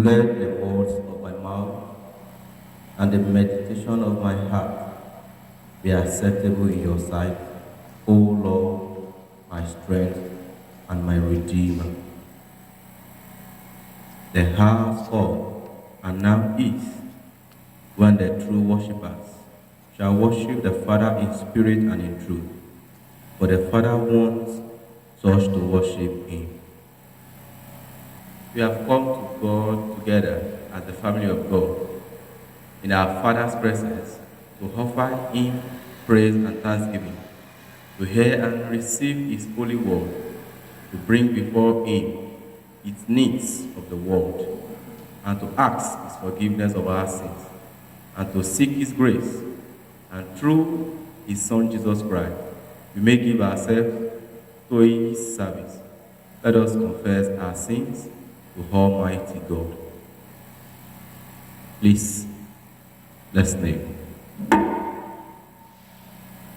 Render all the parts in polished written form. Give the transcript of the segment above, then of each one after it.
Let the words of my mouth and the meditation of my heart be acceptable in your sight, O Lord, my strength and my Redeemer. The house of and now is when the true worshippers shall worship the Father in spirit and in truth, for the Father wants such to worship him. We have come to God together as the family of God in our Father's presence to offer him praise and thanksgiving, to hear and receive his holy word, to bring before him its needs of the world, and to ask his forgiveness of our sins, and to seek his grace, and through his Son Jesus Christ, we may give ourselves to his service. Let us confess our sins to Almighty God. Please, let's kneel.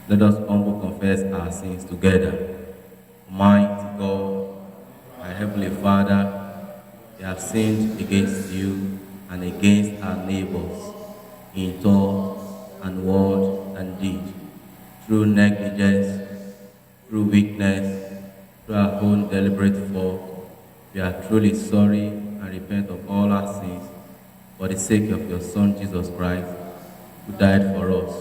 Let us humbly confess our sins together. Almighty God, our Heavenly Father, we have sinned against you and against our neighbors in thought and word and deed, through negligence, through weakness, through our own deliberate fault. We are truly sorry and repent of all our sins for the sake of your Son, Jesus Christ, who died for us.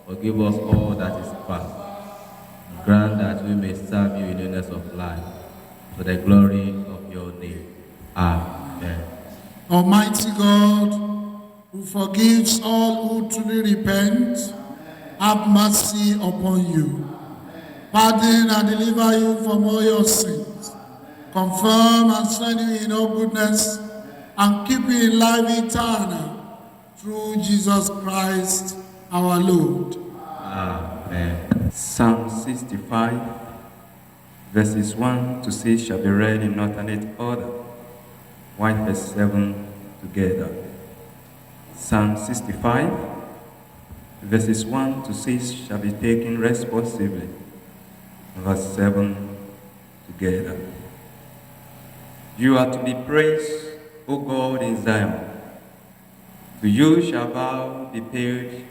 Forgive us all that is past, and grant that we may serve you in newness of life, for the glory of your name. Amen. Almighty God, who forgives all who truly repent, have mercy upon you. Pardon and deliver you from all your sins. Confirm and strengthen you in all goodness, and keep you in life eternal, through Jesus Christ our Lord. Amen. Psalm 65, verses 1 to 6 shall be read in alternate order. 1 verse 7 together. Psalm 65, verses 1 to 6 shall be taken responsively. Verse 7 together. You are to be praised, O God, in Zion. To you shall vow be paid,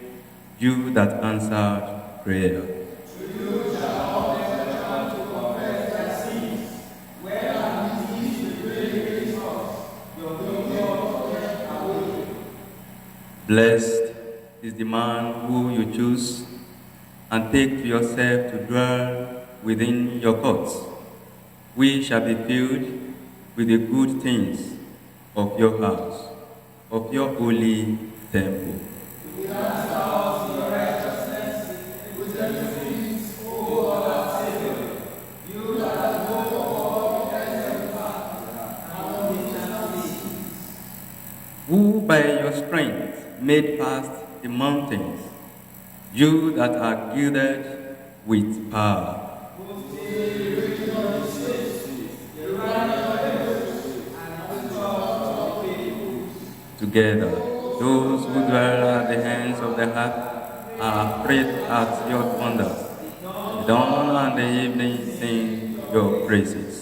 you that answered prayer. To you shall all men to confess their sins, where and easy to pray against us, your God get away. Blessed is the man who you choose and take to yourself to dwell within your courts. We shall be filled with the good things of your house, of your holy temple. We ask us your righteousness with the things, O God our Savior, you that go all the path and eternal peace. Who by your strength made fast the mountains, you that are gilded with power. Together, those who dwell at the ends of the earth are afraid at your wonders. The dawn and the evening sing your praises.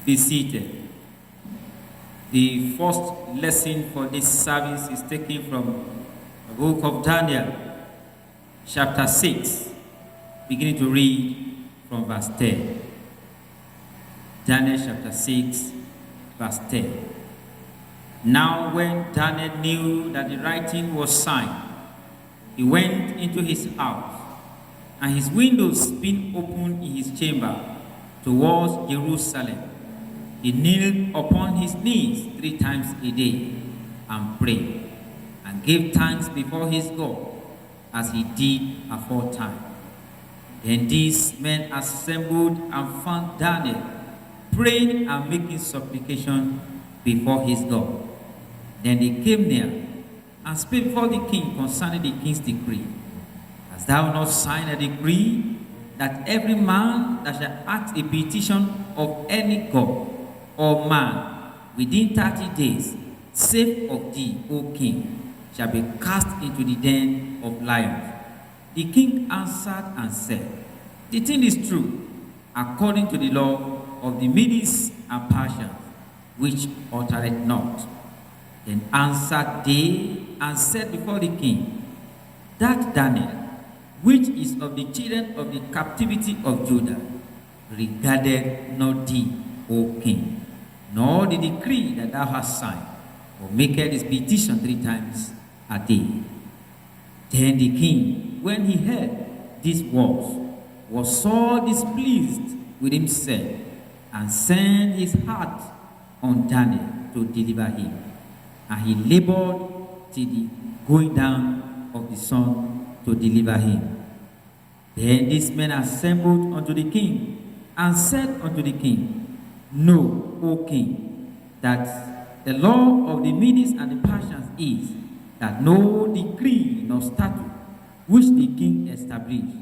Be seated. The first lesson for this service is taken from the book of Daniel, chapter 6, beginning to read from verse 10. Daniel chapter 6, verse 10. Now when Daniel knew that the writing was signed, he went into his house and his windows being open in his chamber towards Jerusalem, he kneeled upon his knees 3 times a day and prayed, and gave thanks before his God, as he did aforetime. Then these men assembled and found Daniel praying and making supplication before his God. Then they came near and spake before the king concerning the king's decree. Hast thou not signed a decree that every man that shall ask a petition of any god or man within 30 days, save of thee, O king, shall be cast into the den of lions? The king answered and said, The thing is true, according to the law of the Medes and Persians, which uttereth not. Then answered they and said before the king, That Daniel, which is of the children of the captivity of Judah, regarded not thee, O king, nor the decree that thou hast signed, or maketh his petition 3 times a day. Then the king, when he heard these words, was sore displeased with himself, and sent his heart on Daniel to deliver him. And he labored till the going down of the sun to deliver him. Then these men assembled unto the king, and said unto the king, Know, O king, that the law of the Medes and the Persians is, that no decree nor statute which the king established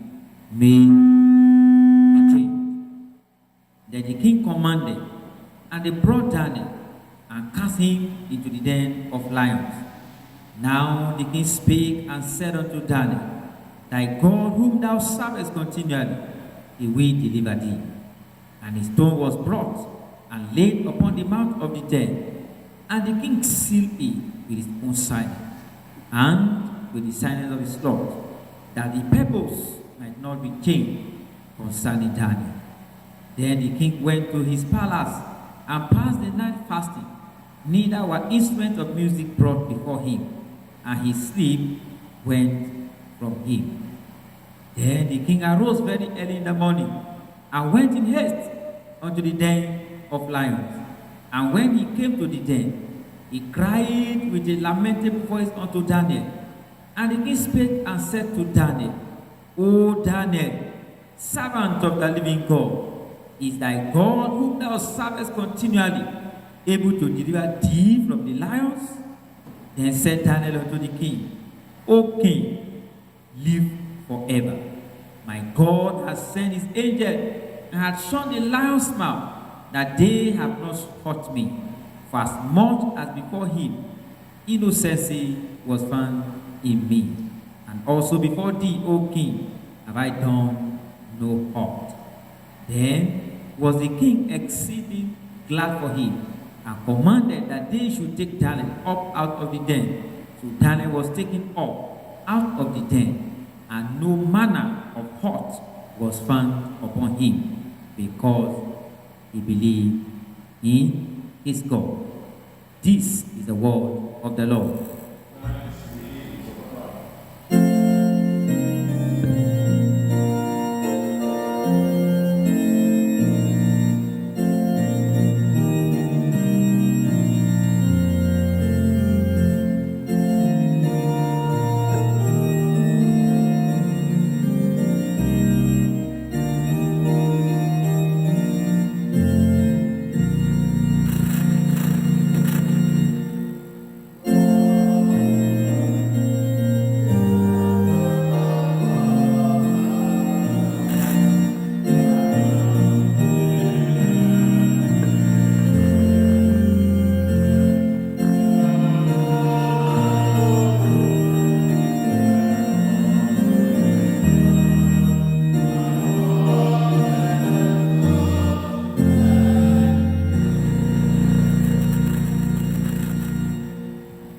may be changed. Then the king commanded, and they brought Daniel and cast him into the den of lions. Now the king spake and said unto Daniel, Thy God whom thou servest continually, he will deliver thee. And a stone was brought and laid upon the mouth of the den, and the king sealed it with his own sign, and with the signs of his Lord, that the purpose might not be changed concerning Daniel. Then the king went to his palace and passed the night fasting. Neither were instruments of music brought before him, and his sleep went from him. Then the king arose very early in the morning, and went in haste unto the den of lions. And when he came to the den, he cried with a lamentable voice unto Daniel. And the king spake and said to Daniel, O Daniel, servant of the living God, is thy God whom thou servest continually able to deliver thee from the lions? Then said Daniel unto the king, O king, live forever. My God has sent his angel and hath shut the lion's mouth, that they have not hurt me. For as much as before him innocency was found in me, and also before thee, O king, have I done no hurt. Then was the king exceeding glad for him, and commanded that they should take Daniel up out of the den. So Daniel was taken up out of the den, and no manner of hurt was found upon him, because he believed in his God. This is the word of the Lord.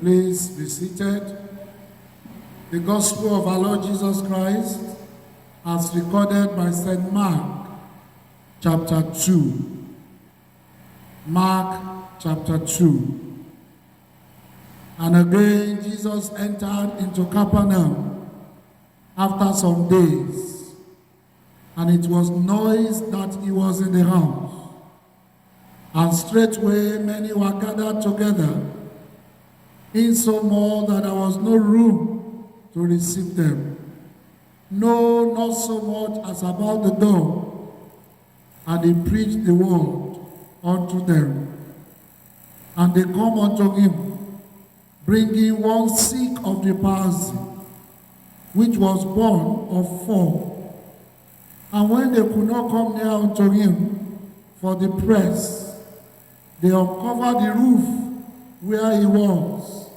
Please be seated. The Gospel of our Lord Jesus Christ as recorded by St. Mark, chapter 2. Mark, chapter 2. And again Jesus entered into Capernaum after some days, and it was noised that he was in the house. And straightway many were gathered together, insomuch that there was no room to receive them, no, not so much as about the door. And he preached the word unto them. And they come unto him, bringing one sick of the palsy, which was born of 4. And when they could not come near unto him for the press, they uncovered the roof where he was.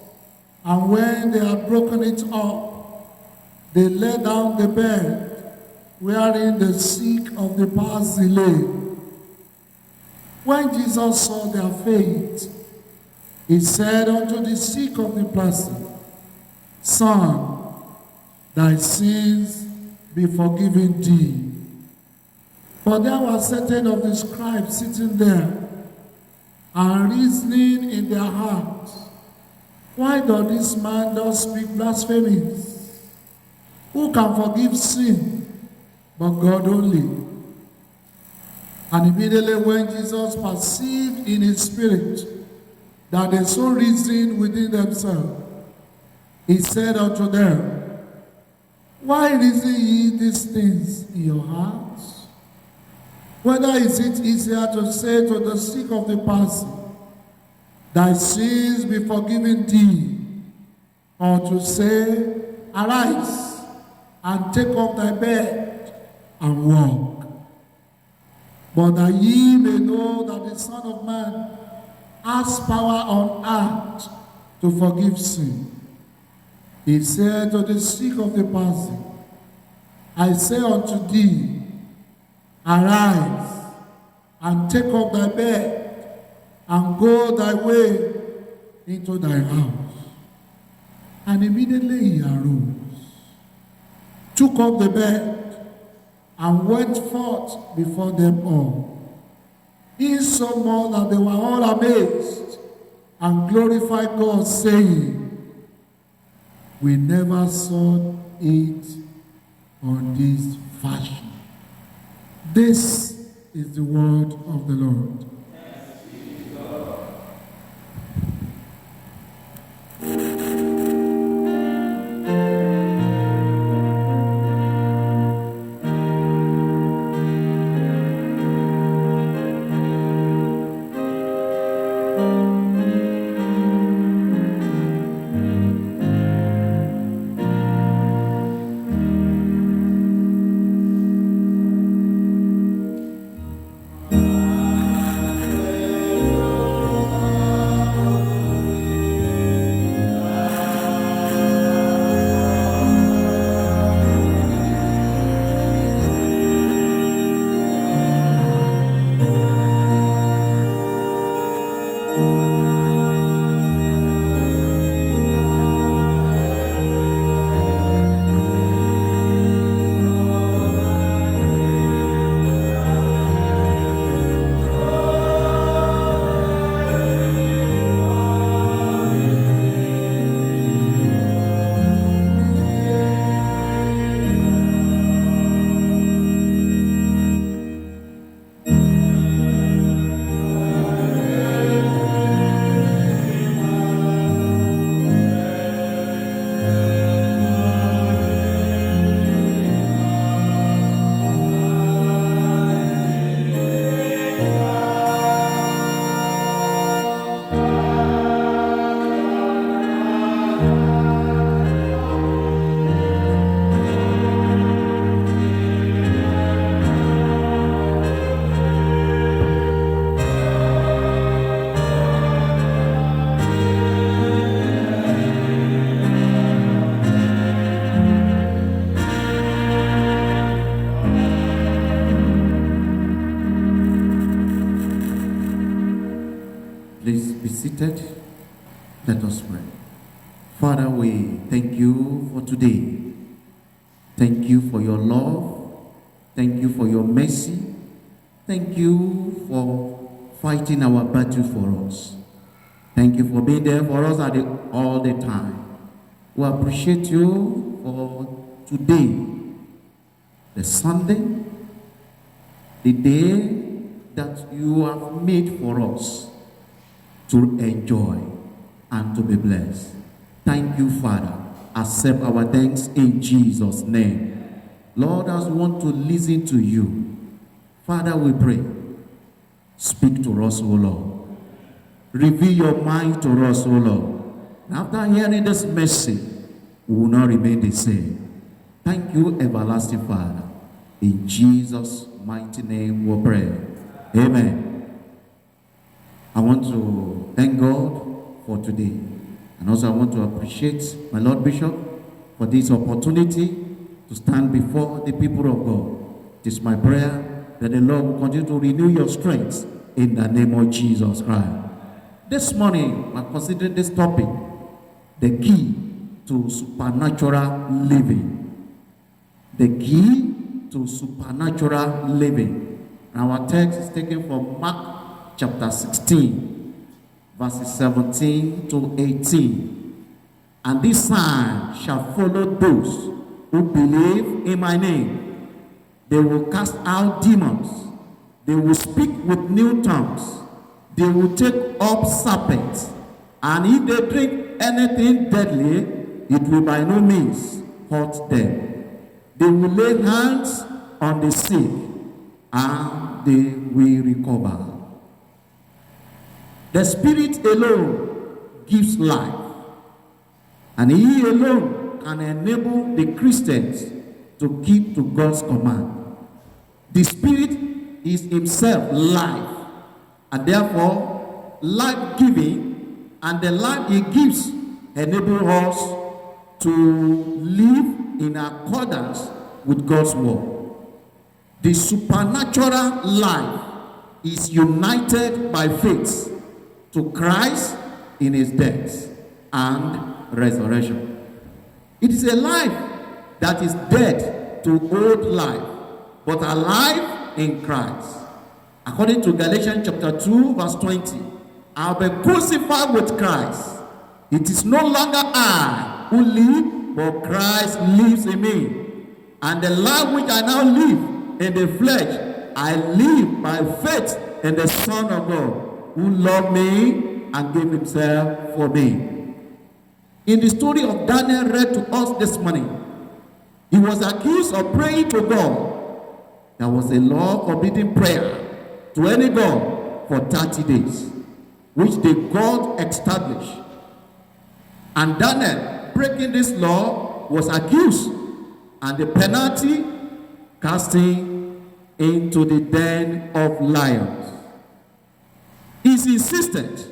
And when they had broken it up, they laid down the bed wherein the sick of the palsy lay. When Jesus saw their faith, he said unto the sick of the palsy, Son, thy sins be forgiven thee. For there were certain of the scribes sitting there, and reasoning in their hearts, why does this man thus speak blasphemies? Who can forgive sin but God only? And immediately when Jesus perceived in his spirit that they so reasoned within themselves, he said unto them, Why reason ye these things in your hearts? Whether is it easier to say to the sick of the palsy, Thy sins be forgiven thee, or to say, Arise, and take up thy bed, and walk? But that ye may know that the Son of Man has power on earth to forgive sin. He said to the sick of the palsy, I say unto thee, Arise, and take up thy bed, and go thy way into thy house. And immediately he arose, took up the bed, and went forth before them all, insomuch that they were all amazed, and glorified God, saying, We never saw it on this fashion. This is the word of the Lord. Please be seated. Let us pray. Father, we thank you for today. Thank you for your love. Thank you for your mercy. Thank you for fighting our battle for us. Thank you for being there for us all the time. We appreciate you for today, the Sunday the day that you have made for us to enjoy and to be blessed. Thank you, Father. Accept our thanks in Jesus' name. Lord, as we want to listen to you, Father, we pray, speak to us, O Lord. Reveal your mind to us, O Lord. And after hearing this message, we will not remain the same. Thank you, everlasting Father. In Jesus' mighty name we pray. Amen. I want to thank God for today. And also I want to appreciate my Lord Bishop for this opportunity to stand before the people of God. It is my prayer that the Lord will continue to renew your strength in the name of Jesus Christ. This morning, we're considering this topic, the key to supernatural living. The key to supernatural living. And our text is taken from Mark chapter 16, verses 17 to 18. And this sign shall follow those who believe in my name. They will cast out demons. They will speak with new tongues. They will take up serpents. And if they drink anything deadly, it will by no means hurt them. They will lay hands on the sick, and they will recover. The Spirit alone gives life, and He alone can enable the Christians to keep to God's command. The Spirit is Himself life, and therefore life-giving, and the life He gives enables us to live in accordance with God's word. The supernatural life is united by faith to Christ in His death and resurrection. It is a life that is dead to old life, but alive in Christ. According to Galatians chapter 2, verse 20, I have been crucified with Christ. It is no longer I who live, but Christ lives in me. And the life which I now live in the flesh, I live by faith in the Son of God, who loved me and gave Himself for me. In the story of Daniel read to us this morning, he was accused of praying to God. There was a law forbidding prayer to any god for 30 days, which the God established. And Daniel, breaking this law, was accused, and the penalty, casting into the den of lions. He insisted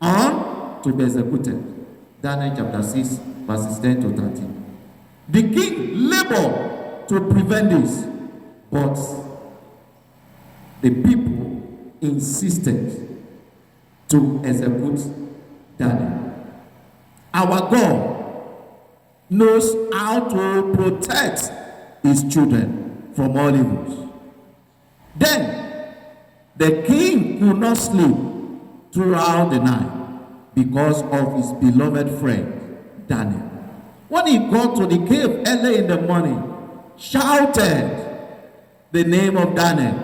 on to be executed. Daniel chapter 6, verses 10 to 13. The king labored to prevent this, but the people insisted to execute Daniel. Our God knows how to protect His children from all evils. Then the king could not sleep throughout the night because of his beloved friend Daniel. When he got to the cave early in the morning, shouted the name of Daniel,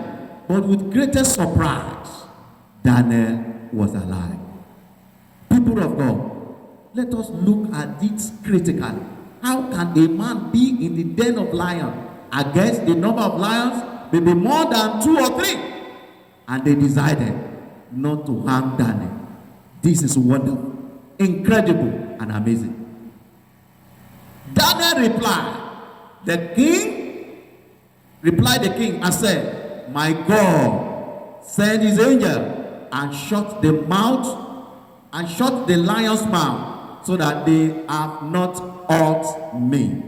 but with greatest surprise, Daniel was alive. People of God, let us look at this critically. How can a man be in the den of lions against the number of lions, maybe more than 2 or 3? And they decided not to harm Daniel. This is wonderful, incredible, and amazing. Daniel replied the king and said, my God sent His angel and shut the lion's mouth, so that they have not hurt me.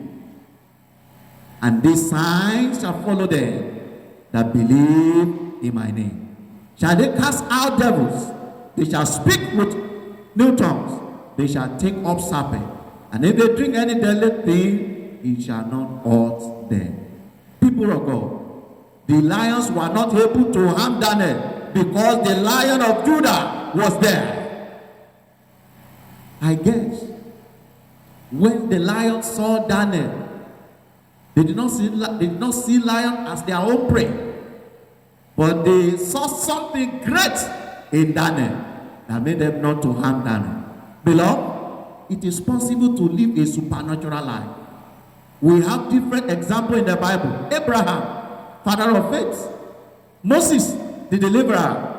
And these signs shall follow them that believe in my name. Shall they cast out devils? They shall speak with new tongues. They shall take up serpents. And if they drink any deadly thing, it shall not hurt them. People of God, the lions were not able to harm Daniel because the Lion of Judah was there. I guess when the lions saw Daniel, they did not see lion as their own prey. But they saw something great in Daniel that made them not to harm Daniel. Beloved, it is possible to live a supernatural life. We have different examples in the Bible. Abraham, father of faith. Moses, the deliverer.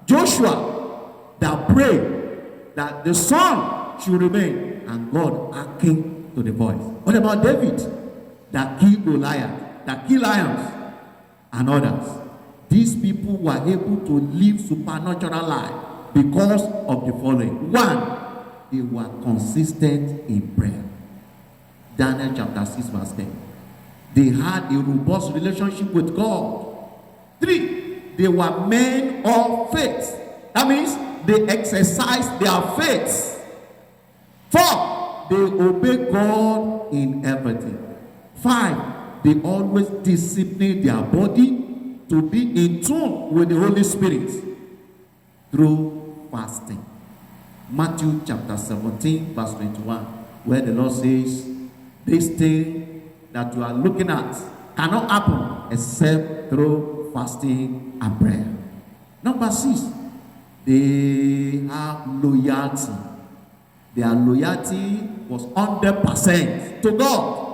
Joshua, that prayed that the sun should remain, and God hearkened to the voice. What about David, that killed Goliath, that killed lions, and others? These people were able to live supernatural life because of the following. One, they were consistent in prayer. Daniel chapter 6 verse 10. They had a robust relationship with God. 3, they were men of faith. That means they exercised their faith. 4, they obey God in everything. 5, they always discipline their body to be in tune with the Holy Spirit through fasting. Matthew chapter 17 verse 21, where the Lord says, this thing that you are looking at cannot happen except through fasting and prayer. Number 6, they have loyalty. Their loyalty was 100% to God.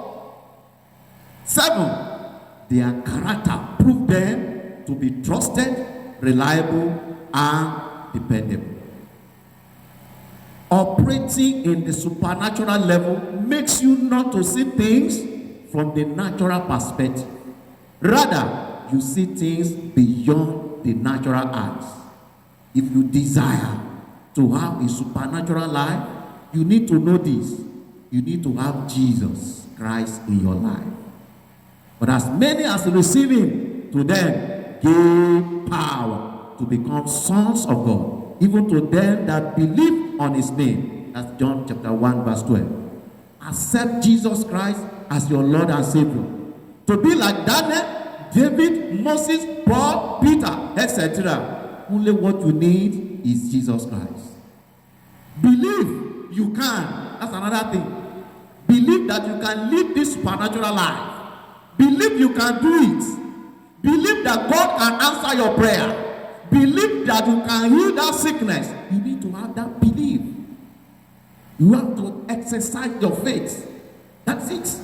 7, their character proved them to be trusted, reliable, and dependable. Operating in the supernatural level makes you not to see things from the natural perspective. Rather, you see things beyond the natural eyes. If you desire to have a supernatural life, you need to know this. You need to have Jesus Christ in your life. But as many as receive him, to them give power to become sons of God, even to them that believe on his name. That's John chapter 1 verse 12. Accept Jesus Christ as your Lord and Savior. To be like Daniel, David, Moses, Paul, Peter, etc. Only what you need is Jesus Christ. Believe you can. That's another thing. Believe that you can live this supernatural life. Believe you can do it. Believe that God can answer your prayer. Believe that you can heal that sickness. You need to have that belief. You have to exercise your faith. That's it.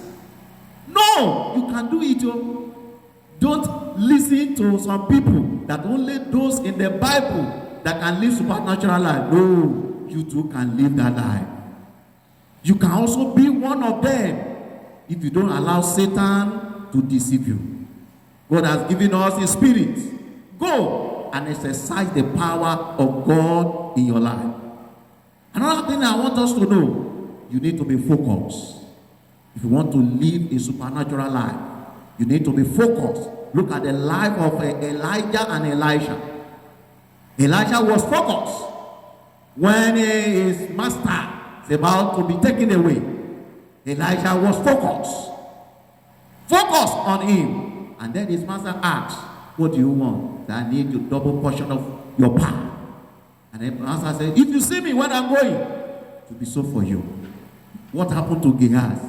No, you can do it. Don't listen to some people that only those in the Bible that can live supernatural life. No, you too can live that life. You can also be one of them if you don't allow Satan to deceive you. God has given us his spirit. Go and exercise the power of God in your life. Another thing I want us to know, you need to be focused. If you want to live a supernatural life, you need to be focused. Look at the life of Elijah and Elisha. Elijah was focused when his master is about to be taken away. Elijah was focused. Focus on him. And then his master asked, what do you want? I need a double portion of your power. And then the master said, if you see me when I'm going, it will be so for you. What happened to Gehazi?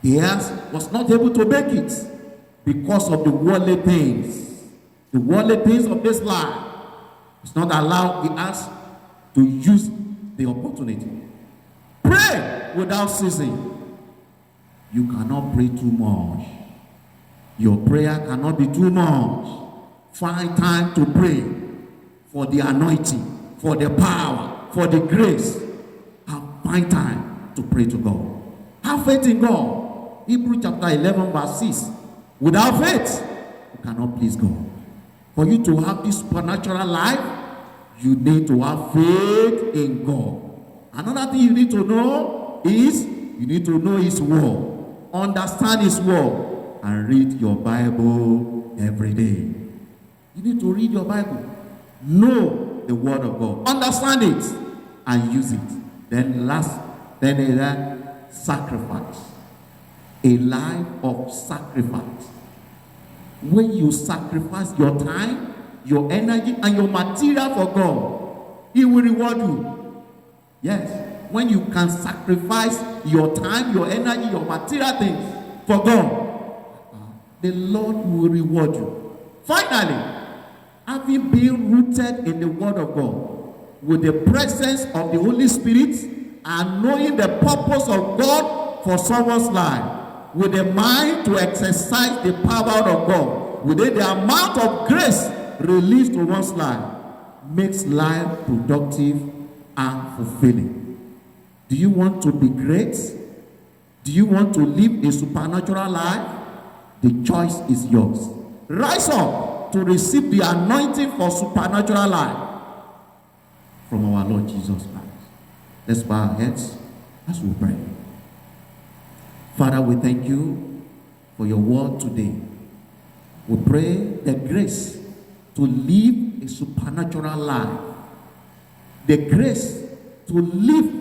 Gehazi was not able to make it because of the worldly things. The worldly things of this life. It's not allowed Gehazi to use the opportunity. Pray without ceasing. You cannot pray too much. Your prayer cannot be too much. Find time to pray for the anointing, for the power, for the grace. Find time to pray to God. Have faith in God. Hebrews chapter 11 verse 6. Without faith, you cannot please God. For you to have this supernatural life, you need to have faith in God. Another thing you need to know is you need to know his word. Understand his word and read your Bible every day. You need to read your Bible. Know the word of God. Understand it and use it. Then sacrifice. A life of sacrifice. When you sacrifice your time, your energy, and your material for God, he will reward you. Yes. When you can sacrifice your time, your energy, your material things for God, the Lord will reward you. Finally, having been rooted in the Word of God, with the presence of the Holy Spirit, and knowing the purpose of God for someone's life, with a mind to exercise the power of God, within the amount of grace released to one's life, makes life productive and fulfilling. Do you want to be great? Do you want to live a supernatural life? The choice is yours. Rise up to receive the anointing for supernatural life from our Lord Jesus Christ. Let's bow our heads as we pray. Father, we thank you for your word today. We pray the grace to live a supernatural life, the grace to live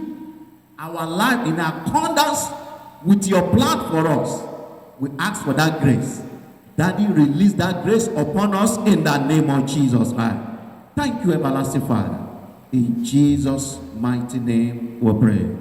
our life in accordance with your plan for us. We ask for that grace. Daddy, release that grace upon us in the name of Jesus Christ. Thank you, everlasting Father. In Jesus' mighty name we pray.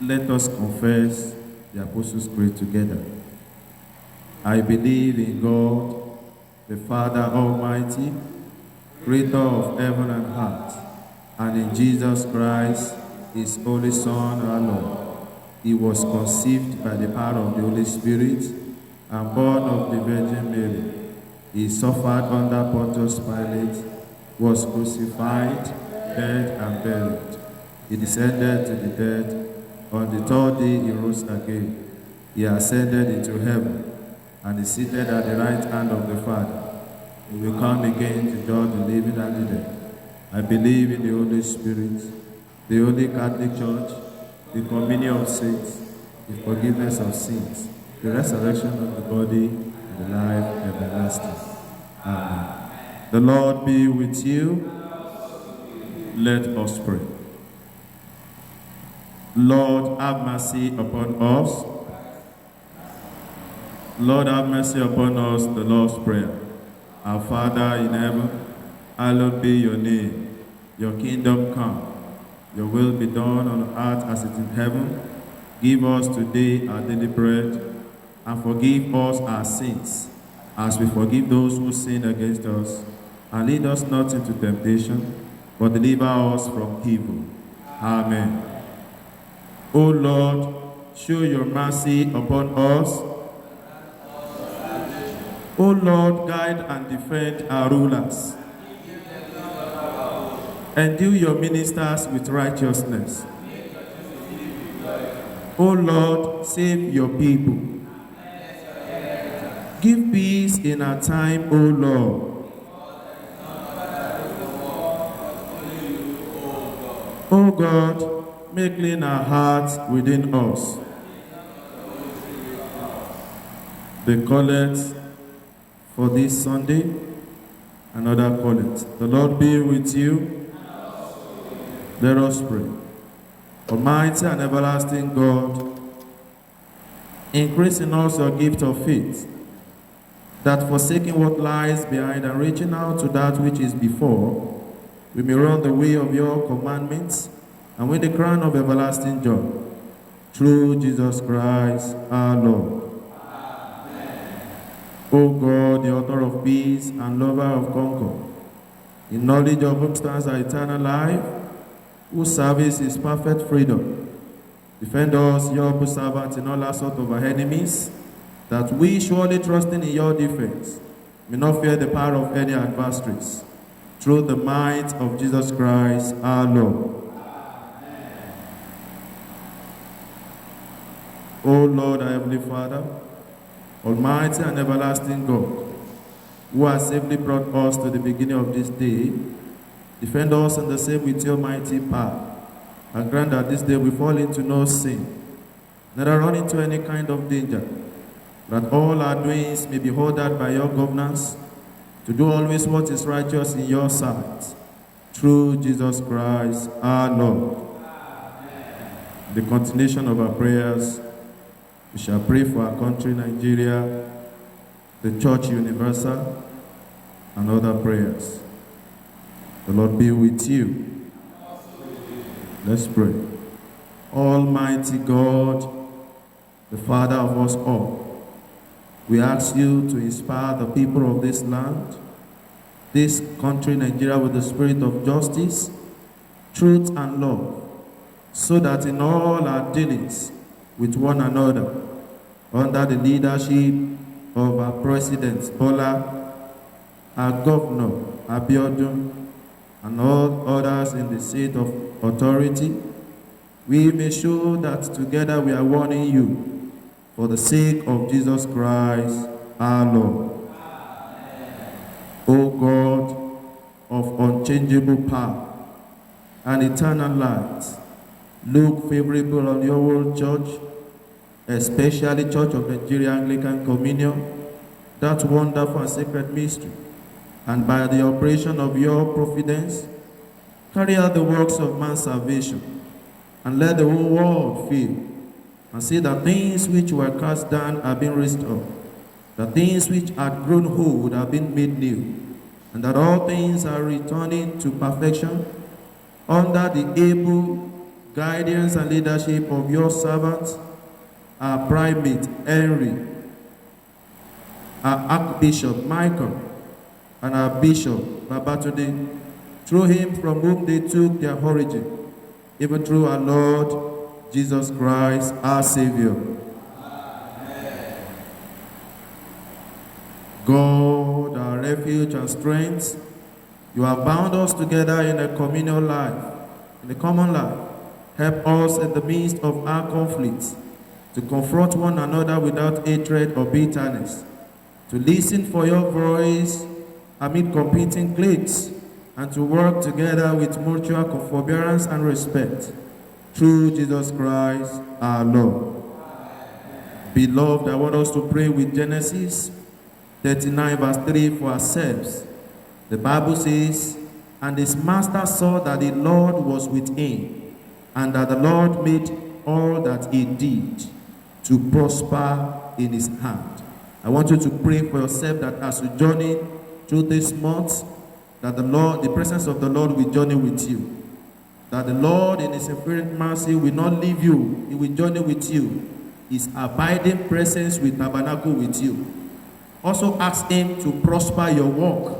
Let us confess the Apostles' Creed together. I believe in God, the Father Almighty, creator of heaven and earth, and in Jesus Christ, his only Son, our Lord. He was conceived by the power of the Holy Spirit and born of the Virgin Mary. He suffered under Pontius Pilate, was crucified, dead, and buried. He descended to the dead. On the third day he rose again. He ascended into heaven and is seated at the right hand of the Father. He will come again to judge the living and the dead. I believe in the Holy Spirit, the Holy Catholic Church, the communion of saints, the forgiveness of sins, the resurrection of the body, and the life everlasting. Amen. The Lord be with you. Let us pray. Lord, have mercy upon us. Lord, have mercy upon us, the Lord's Prayer. Our Father in heaven, hallowed be your name. Your kingdom come. Your will be done on earth as it is in heaven. Give us today our daily bread, and forgive us our sins, as we forgive those who sin against us. And lead us not into temptation, but deliver us from evil. Amen. O Lord, show your mercy upon us. O Lord, guide and defend our rulers. Endue your ministers with righteousness. O Lord, save your people. Give peace in our time, O Lord. O God, make clean our hearts within us. The collect for this Sunday, another collect. The Lord be with you. Let us pray. Almighty and everlasting God, increase in us your gift of faith, that forsaking what lies behind and reaching out to that which is before, we may run the way of your commandments and win the crown of everlasting joy. Through Jesus Christ our Lord. Amen. O God, the author of peace and lover of concord, in knowledge of whom stands our eternal life, whose service is perfect freedom, defend us, your humble servants, in all assault of our enemies, that we, surely trusting in your defense, may not fear the power of any adversaries. Through the might of Jesus Christ our Lord. Amen. O Lord, our Heavenly Father, Almighty and everlasting God, who has safely brought us to the beginning of this day, defend us and the same with your mighty power, and grant that this day we fall into no sin, neither run into any kind of danger, that all our doings may be ordered by your governance, to do always what is righteous in your sight. Through Jesus Christ our Lord. Amen. The continuation of our prayers, we shall pray for our country, Nigeria, the Church Universal, and other prayers. The Lord be with you. Let's pray. Almighty God, the Father of us all, we ask you to inspire the people of this land, this country, Nigeria, with the spirit of justice, truth, and love, so that in all our dealings with one another, under the leadership of our President Bola, our Governor Abiodun, and all others in the seat of authority, we may show that together we are one in you, for the sake of Jesus Christ our Lord. Amen. O God of unchangeable power and eternal light, look favorable on your world church, especially Church of Nigeria Anglican Communion, that wonderful and sacred mystery, and by the operation of your providence, carry out the works of man's salvation, and let the whole world feel and see that things which were cast down are being raised up, that things which had grown old are being made new, and that all things are returning to perfection under the able guidance and leadership of your servants, our primate Henry, our Archbishop Michael, and our Bishop Babatunde, through him from whom they took their origin, even through our Lord Jesus Christ, our Savior. Amen. God, our refuge and strength, you have bound us together in a communal life, in a common life. Help us in the midst of our conflicts to confront one another without hatred or bitterness, to listen for your voice amid competing claims, and to work together with mutual forbearance and respect. Through Jesus Christ our Lord. Amen. Beloved, I want us to pray with Genesis 39 verse 3 for ourselves. The Bible says, and his master saw that the Lord was with him, and that the Lord made all that he did to prosper in his hand. I want you to pray for yourself that as you journey through this month, that the presence of the Lord will journey with you. That the Lord in his infinite mercy will not leave you, he will journey with you. His abiding presence will tabernacle with you. Also ask him to prosper your work.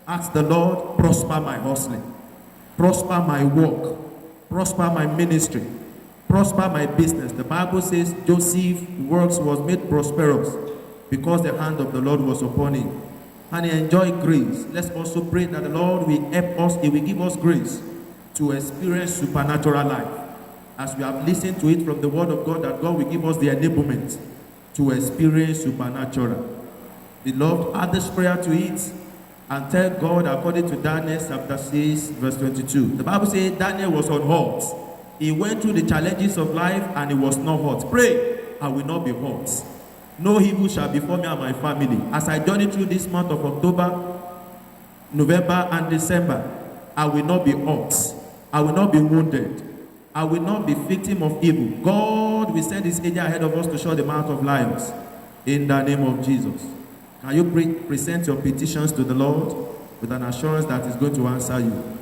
Ask the Lord, prosper my hustling, prosper my work, prosper my ministry, prosper my business. The Bible says Joseph's works was made prosperous because the hand of the Lord was upon him. And he enjoyed grace. Let's also pray that the Lord will help us, he will give us grace to experience supernatural life. As we have listened to it from the word of God, that God will give us the enablement to experience supernatural. Beloved, add this prayer to it. and tell God according to Daniel chapter 6, verse 22. The Bible says Daniel was unhurt. He went through the challenges of life and he was not hurt. Pray, I will not be hurt. No evil shall befall me and my family. As I journey through this month of October, November, and December, I will not be hurt. I will not be wounded. I will not be victim of evil. God will send his angel ahead of us to shut the mouth of lions. In the name of Jesus. Can you present your petitions to the Lord with an assurance that he's going to answer you?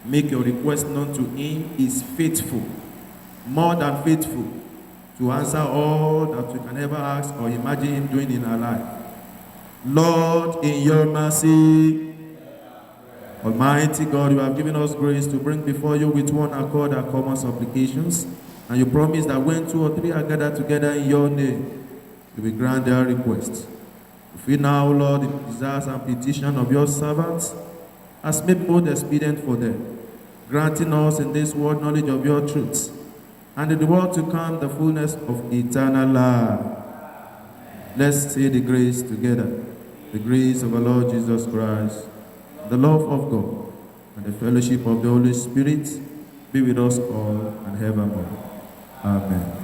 Make your request known to him. He is faithful, more than faithful, to answer all that we can ever ask or imagine him doing in our life. Lord, in your mercy, Almighty God, you have given us grace to bring before you with one accord our common supplications, and you promise that when 2 or 3 are gathered together in your name, you will grant their requests. We now, Lord, the desires and petition of your servants has made both expedient for them, granting us in this world knowledge of your truths, and in the world to come the fullness of eternal life. Let's say the grace together. The grace of our Lord Jesus Christ, the love of God, and the fellowship of the Holy Spirit be with us all and evermore. Amen.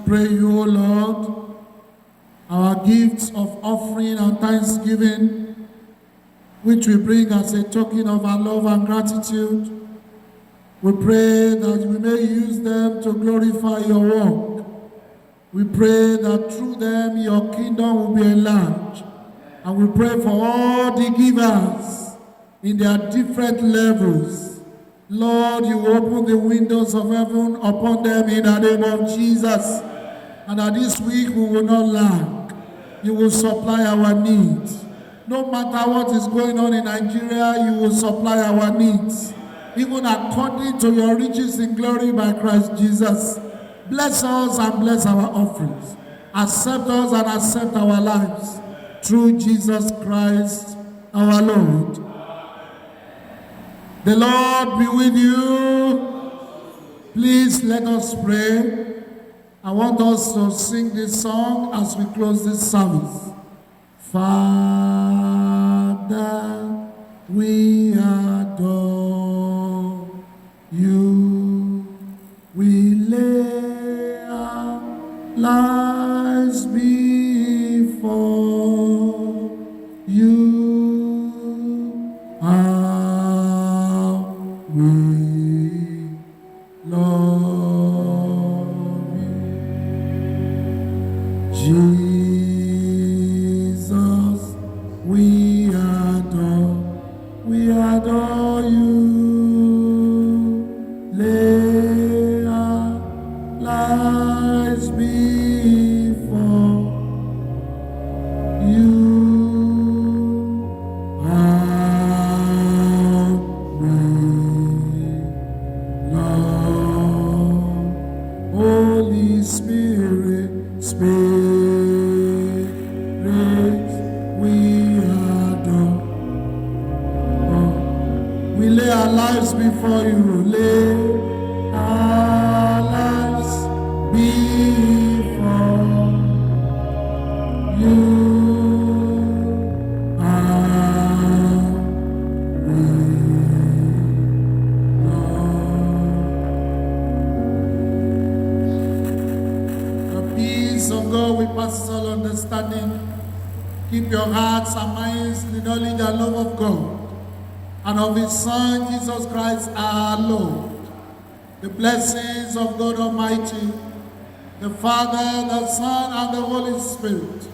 Pray you, O Lord, our gifts of offering and thanksgiving, which we bring as a token of our love and gratitude. We pray that we may use them to glorify your work. We pray that through them your kingdom will be enlarged. And we pray for all the givers in their different levels. Lord, you open the windows of heaven upon them in the name of Jesus. And that this week we will not lack. You will supply our needs. No matter what is going on in Nigeria, you will supply our needs. Even according to your riches in glory by Christ Jesus. Bless us and bless our offerings. Accept us and accept our lives. Through Jesus Christ our Lord. The Lord be with you. Please let us pray. I want us to sing this song as we close this service. Father, we adore you. We lay our lives before you. We love you, Jesus. We adore you. Lay our lives before you. Holy Spirit, we adore. We lay our lives before you. Lay our lives before you. Of God, we pass all understanding. Keep your hearts and minds in the knowledge and love of God and of His Son, Jesus Christ, our Lord. The blessings of God Almighty, the Father, the Son, and the Holy Spirit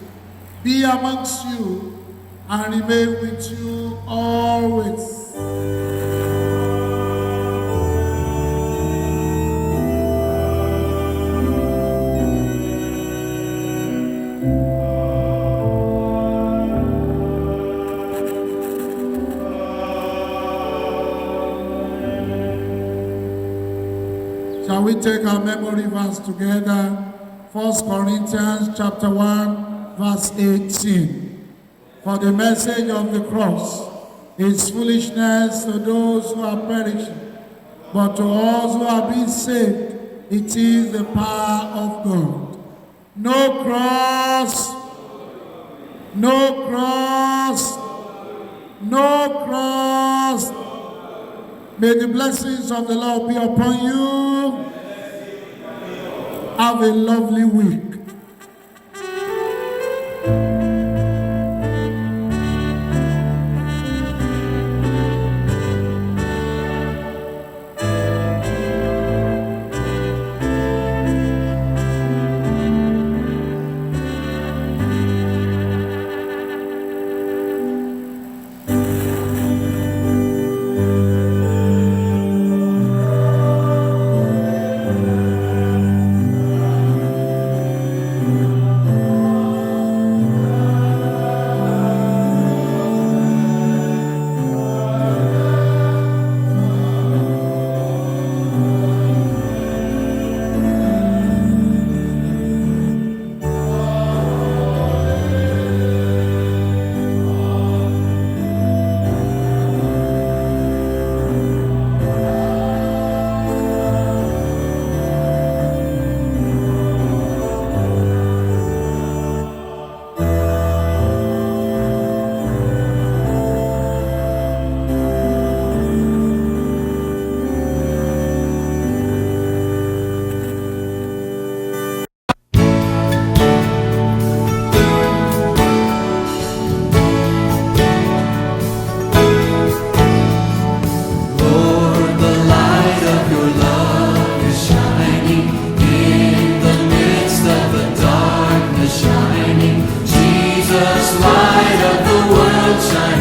be amongst you and remain with you always. Shall we take our memory verse together? 1 Corinthians chapter 1, verse 18. For the message of the cross is foolishness to those who are perishing, but to us who are being saved, it is the power of God. No cross, no cross, no cross. May the blessings of the Lord be upon you. Have a lovely week. Light of the world shine.